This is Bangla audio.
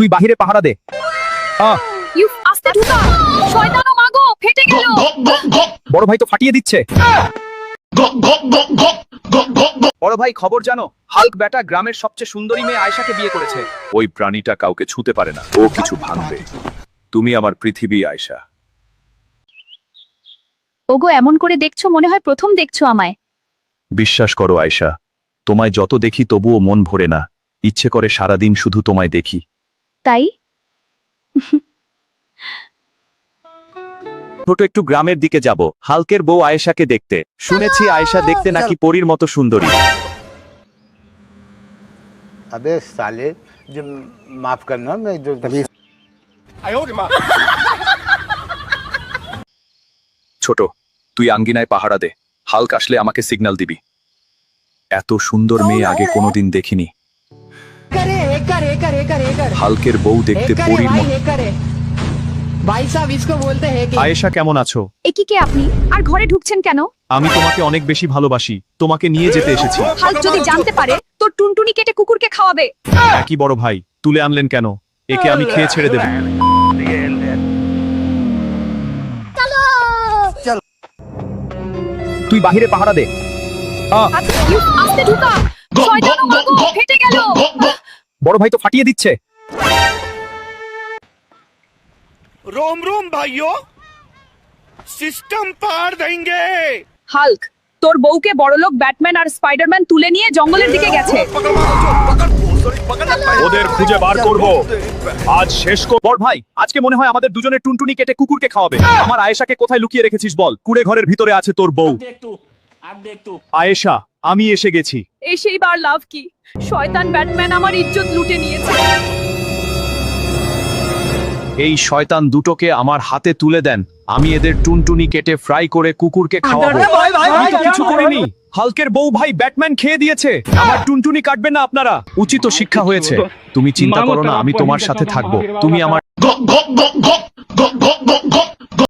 তুই বাহিরে পাহারা দে। আস্তে ঢুকা, শয়তানো মাগো, ফেটে গেল। বড় ভাই তো ফাটিয়ে দিচ্ছে। বড় ভাই খবর জানো, হাল্ক বেটা গ্রামের সবচেয়ে সুন্দরী মেয়ে আয়েশাকে বিয়ে করেছে। ওই প্রাণীটা কাউকে ছুতে পারে না, ও কিছু ভাঙবে। তুমি আমার পৃথিবী আয়েশা। ওগো এমন করে দেখছো, মনে হয় প্রথম দেখছো আমায়। বিশ্বাস করো আয়েশা, তোমায় যত দেখি তবুও মন ভরে না, ইচ্ছে করে সারাদিন শুধু তোমায় দেখি। তাই ছোট একটু গ্রামের দিকে যাব, হাল্কের বউ আয়েশাকে দেখতে। শুনেছি আয়েশা দেখতে নাকি পরীর মতো সুন্দরী। अबे साले जो माफ करना मैं जो तभी ছোট, তুই আঙ্গিনায় পাহারা দে, হাল্ক আসলে আমাকে সিগন্যাল দিবি। এত সুন্দর মেয়ে আগে কোনোদিন দেখিনি। হাল্কের বউ দেখতে পরীর মতো। भाई साहब इसको बोलते हैं कि আয়েশা কেমন আছো? একি কে আপনি, আর ঘরে ঢুকছেন কেন? আমি তোমাকে অনেক বেশি ভালোবাসি, তোমাকে নিয়ে যেতে এসেছি। হাল্ক যদি জানতে পারে তোর টুনটুনি কেটে কুকুরকে খাওয়াবে। একই বড় ভাই, তুলে আনলেন কেন? একে আমি খেয়ে ছেড়ে দেব। তুই বাহিরে পাহারা দে। আস্তে ঢুকা, শয়তানো মাগো, ফেটে গেল। বড় ভাই তো ফাটিয়ে দিচ্ছে। रोम रोम भाइयों, सिस्टम पार देंगे। হাল্ক, তোর বউকে বড়লোক ব্যাটম্যান আর স্পাইডারম্যান তুলে নিয়ে জঙ্গলের দিকে গেছে। ওদের খুঁজে বার করব, আজ শেষ করব। বড় ভাই, আজকে মনে হয় আমাদের দুজনের টুনটুনি কেটে কুকুরকে খাওয়াবে। আমার আয়েশাকে কোথায় লুকিয়ে রেখেছিস বল? কুড়ে ঘরের ভিতরে আছে তোর বউ। আয়েশা, আমি এসে গেছি। এসেই বার লাভ কি? শয়তান ব্যাটম্যান আমার ইজ্জত লুটে নিয়েছে। এই শয়তান দুটোকে আমার হাতে তুলে দেন, আমি এদের টুনটুনি কেটে ফ্রাই করে কুকুরকে খাওয়াবো। আমি তো কিছু করিনি। হাল্কের বউ ভাই ব্যাটম্যান খেয়ে দিয়েছে। আমার টুনটুনি কাটবেন না আপনারা। উচিত শিক্ষা হয়েছে। তুমি চিন্তা করো না, আমি তোমার সাথে থাকবো। তুমি আমার